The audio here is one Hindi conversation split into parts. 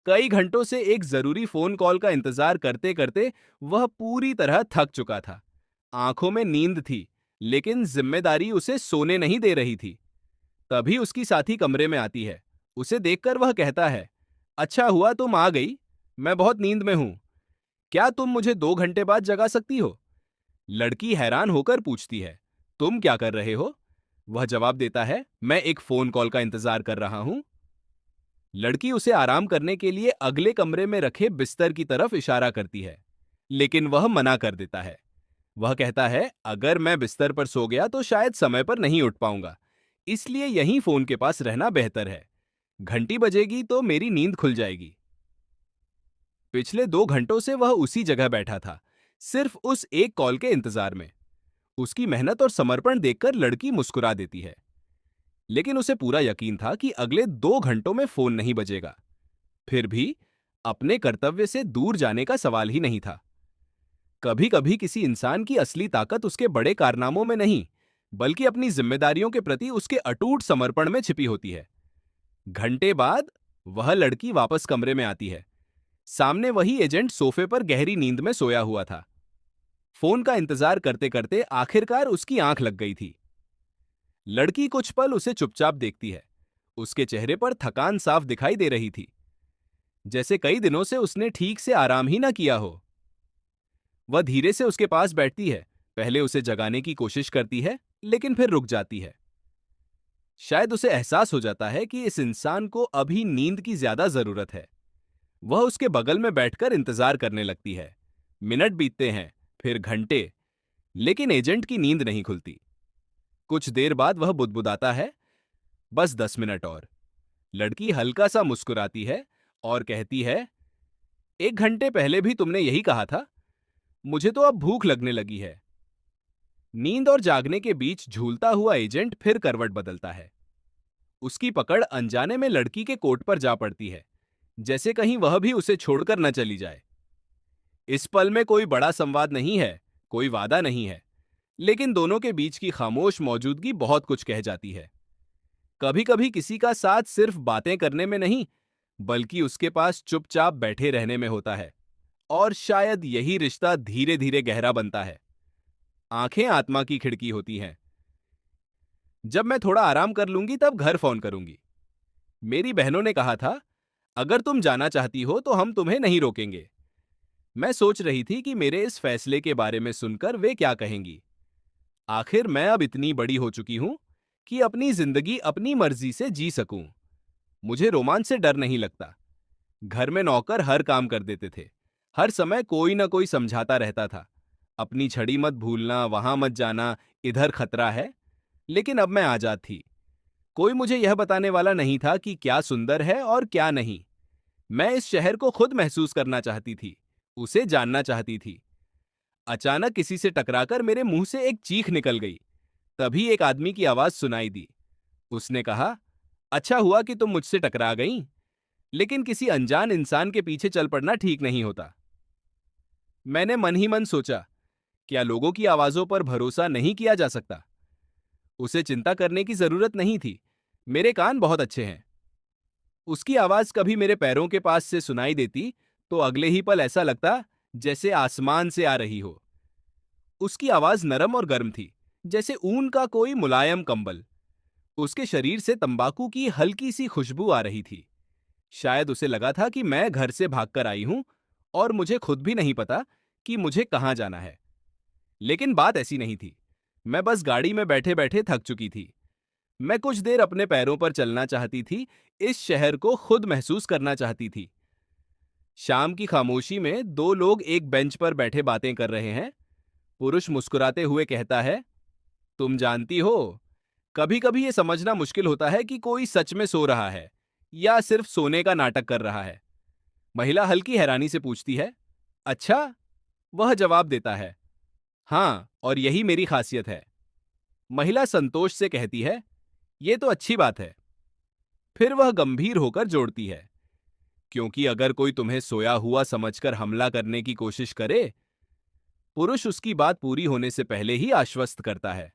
कई घंटों से एक जरूरी फोन कॉल का इंतजार करते करते वह पूरी तरह थक चुका था। आंखों में नींद थी, लेकिन जिम्मेदारी उसे सोने नहीं दे रही थी। तभी उसकी साथी कमरे में आती है। उसे देखकर वह कहता है, अच्छा हुआ तुम आ गई। मैं बहुत नींद में हूं। क्या तुम मुझे 2 घंटे बाद जगा सकती हो? लड़की हैरान होकर पूछती है, तुम क्या कर रहे हो? वह जवाब देता है, मैं एक फोन कॉल का इंतजार कर रहा हूं। लड़की उसे आराम करने के लिए अगले कमरे में रखे बिस्तर की तरफ इशारा करती है, लेकिन वह मना कर देता है। वह कहता है, अगर मैं बिस्तर पर सो गया तो शायद समय पर नहीं उठ पाऊंगा, इसलिए यहीं फोन के पास रहना बेहतर है। घंटी बजेगी तो मेरी नींद खुल जाएगी। पिछले 2 घंटों से वह उसी जगह बैठा था, सिर्फ उस एक कॉल के इंतजार में। उसकी मेहनत और समर्पण देखकर लड़की मुस्कुरा देती है, लेकिन उसे पूरा यकीन था कि अगले 2 घंटों में फोन नहीं बजेगा। फिर भी अपने कर्तव्य से दूर जाने का सवाल ही नहीं था। कभी कभी किसी इंसान की असली ताकत उसके बड़े कारनामों में नहीं, बल्कि अपनी जिम्मेदारियों के प्रति उसके अटूट समर्पण में छिपी होती है। घंटे बाद वह लड़की वापस कमरे में आती है। सामने वही एजेंट सोफे पर गहरी नींद में सोया हुआ था। फोन का इंतजार करते करते आखिरकार उसकी आंख लग गई थी। लड़की कुछ पल उसे चुपचाप देखती है। उसके चेहरे पर थकान साफ दिखाई दे रही थी, जैसे कई दिनों से उसने ठीक से आराम ही ना किया हो। वह धीरे से उसके पास बैठती है, पहले उसे जगाने की कोशिश करती है, लेकिन फिर रुक जाती है। शायद उसे एहसास हो जाता है कि इस इंसान को अभी नींद की ज्यादा जरूरत है। वह उसके बगल में बैठकर इंतजार करने लगती है। मिनट बीतते हैं, फिर घंटे, लेकिन एजेंट की नींद नहीं खुलती। कुछ देर बाद वह बुदबुदाता है, बस 10 मिनट और। लड़की हल्का सा मुस्कुराती है और कहती है, 1 घंटे पहले भी तुमने यही कहा था। मुझे तो अब भूख लगने लगी है। नींद और जागने के बीच झूलता हुआ एजेंट फिर करवट बदलता है। उसकी पकड़ अनजाने में लड़की के कोट पर जा पड़ती है, जैसे कहीं वह भी उसे छोड़कर न चली जाए। इस पल में कोई बड़ा संवाद नहीं है, कोई वादा नहीं है, लेकिन दोनों के बीच की खामोश मौजूदगी बहुत कुछ कह जाती है। कभी कभी किसी का साथ सिर्फ बातें करने में नहीं, बल्कि उसके पास चुपचाप बैठे रहने में होता है, और शायद यही रिश्ता धीरे धीरे गहरा बनता है। आंखें आत्मा की खिड़की होती हैं। जब मैं थोड़ा आराम कर लूंगी तब घर फोन करूंगी। मेरी बहनों ने कहा था, अगर तुम जाना चाहती हो तो हम तुम्हें नहीं रोकेंगे। मैं सोच रही थी कि मेरे इस फैसले के बारे में सुनकर वे क्या कहेंगी। आखिर मैं अब इतनी बड़ी हो चुकी हूं कि अपनी जिंदगी अपनी मर्जी से जी सकूं। मुझे रोमांच से डर नहीं लगता। घर में नौकर हर काम कर देते थे। हर समय कोई ना कोई समझाता रहता था, अपनी छड़ी मत भूलना, वहां मत जाना, इधर खतरा है। लेकिन अब मैं आजाद थी। कोई मुझे यह बताने वाला नहीं था कि क्या सुंदर है और क्या नहीं। मैं इस शहर को खुद महसूस करना चाहती थी, उसे जानना चाहती थी। अचानक किसी से टकराकर मेरे मुंह से एक चीख निकल गई। तभी एक आदमी की आवाज सुनाई दी। उसने कहा, अच्छा हुआ कि तुम मुझसे टकरा गईं, लेकिन किसी अनजान इंसान के पीछे चल पड़ना ठीक नहीं होता। मैंने मन ही मन सोचा, क्या लोगों की आवाजों पर भरोसा नहीं किया जा सकता? उसे चिंता करने की जरूरत नहीं थी। मेरे कान बहुत अच्छे हैं। उसकी आवाज कभी मेरे पैरों के पास से सुनाई देती तो अगले ही पल ऐसा लगता जैसे आसमान से आ रही हो। उसकी आवाज नरम और गर्म थी, जैसे ऊन का कोई मुलायम कंबल। उसके शरीर से तंबाकू की हल्की सी खुशबू आ रही थी। शायद उसे लगा था कि मैं घर से भागकर आई हूं और मुझे खुद भी नहीं पता कि मुझे कहां जाना है। लेकिन बात ऐसी नहीं थी। मैं बस गाड़ी में बैठे बैठे थक चुकी थी। मैं कुछ देर अपने पैरों पर चलना चाहती थी, इस शहर को खुद महसूस करना चाहती थी। शाम की खामोशी में दो लोग एक बेंच पर बैठे बातें कर रहे हैं। पुरुष मुस्कुराते हुए कहता है, तुम जानती हो, कभी कभी यह समझना मुश्किल होता है कि कोई सच में सो रहा है या सिर्फ सोने का नाटक कर रहा है। महिला हल्की हैरानी से पूछती है, अच्छा? वह जवाब देता है, हाँ, और यही मेरी खासियत है। महिला संतोष से कहती है, यह तो अच्छी बात है। फिर वह गंभीर होकर जोड़ती है, क्योंकि अगर कोई तुम्हें सोया हुआ समझकर हमला करने की कोशिश करे। पुरुष उसकी बात पूरी होने से पहले ही आश्वस्त करता है,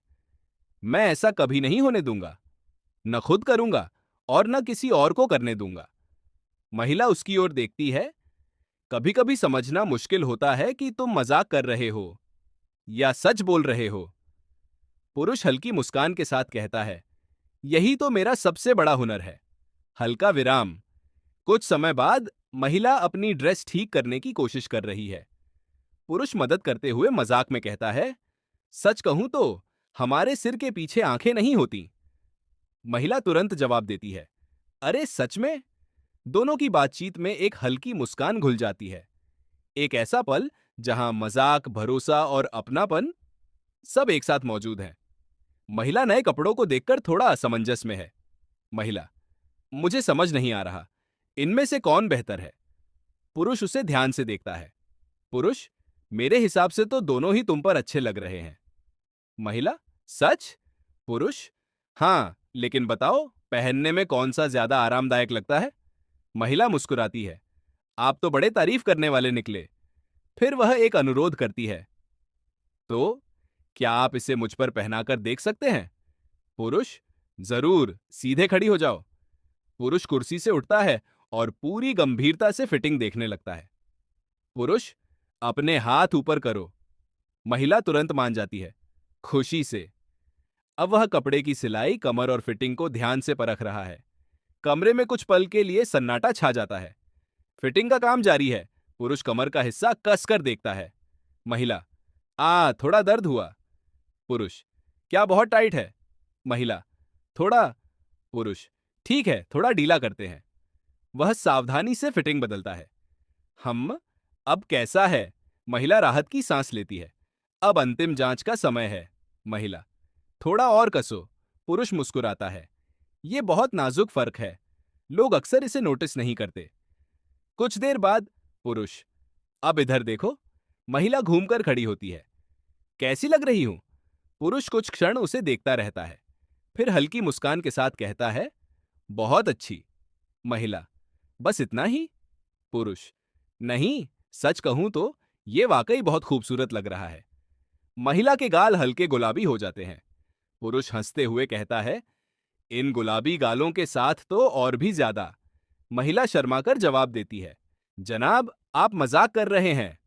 मैं ऐसा कभी नहीं होने दूंगा। न खुद करूंगा और न किसी और को करने दूंगा। महिला उसकी ओर देखती है। कभी कभी समझना मुश्किल होता है कि तुम मजाक कर रहे हो या सच बोल रहे हो। पुरुष हल्की मुस्कान के साथ कहता है, यही तो मेरा सबसे बड़ा हुनर है। हल्का विराम। कुछ समय बाद महिला अपनी ड्रेस ठीक करने की कोशिश कर रही है। पुरुष मदद करते हुए मजाक में कहता है, सच कहूं तो हमारे सिर के पीछे आंखें नहीं होती। महिला तुरंत जवाब देती है, अरे सच में। दोनों की बातचीत में एक हल्की मुस्कान घुल जाती है। एक ऐसा पल जहां मजाक, भरोसा और अपनापन सब एक साथ मौजूद हैं। महिला नए कपड़ों को देखकर थोड़ा असमंजस में है। महिला, मुझे समझ नहीं आ रहा, इनमें से कौन बेहतर है। पुरुष उसे ध्यान से देखता है। पुरुष, मेरे हिसाब से तो दोनों ही तुम पर अच्छे लग रहे हैं। महिला, सच? पुरुष, हाँ, लेकिन बताओ पहनने में कौन सा ज्यादा आरामदायक लगता है। महिला मुस्कुराती है, आप तो बड़े तारीफ करने वाले निकले। फिर वह एक अनुरोध करती है, तो क्या आप इसे मुझ पर पहनाकर देख सकते हैं। पुरुष, जरूर, सीधे खड़ी हो जाओ। पुरुष कुर्सी से उठता है और पूरी गंभीरता से फिटिंग देखने लगता है। पुरुष, अपने हाथ ऊपर करो। महिला तुरंत मान जाती है, खुशी से। अब वह कपड़े की सिलाई, कमर और फिटिंग को ध्यान से परख रहा है। कमरे में कुछ पल के लिए सन्नाटा छा जाता है। फिटिंग का काम जारी है। पुरुष कमर का हिस्सा कसकर देखता है। महिला, थोड़ा दर्द हुआ। पुरुष, क्या बहुत टाइट है। महिला, थोड़ा। पुरुष, ठीक है, थोड़ा ढीला करते हैं। वह सावधानी से फिटिंग बदलता है। हम, अब कैसा है। महिला राहत की सांस लेती है। अब अंतिम जांच का समय है। महिला, थोड़ा और कसो। पुरुष मुस्कुराता है, यह बहुत नाजुक फर्क है, लोग अक्सर इसे नोटिस नहीं करते। कुछ देर बाद पुरुष, अब इधर देखो। महिला घूमकर खड़ी होती है, कैसी लग रही हूं। पुरुष कुछ क्षण उसे देखता रहता है, फिर हल्की मुस्कान के साथ कहता है, बहुत अच्छी। महिला, बस इतना ही। पुरुष, नहीं, सच कहूं तो यह वाकई बहुत खूबसूरत लग रहा है। महिला के गाल हल्के गुलाबी हो जाते हैं। पुरुष हंसते हुए कहता है, इन गुलाबी गालों के साथ तो और भी ज्यादा। महिला शर्माकर जवाब देती है, जनाब, आप मजाक कर रहे हैं।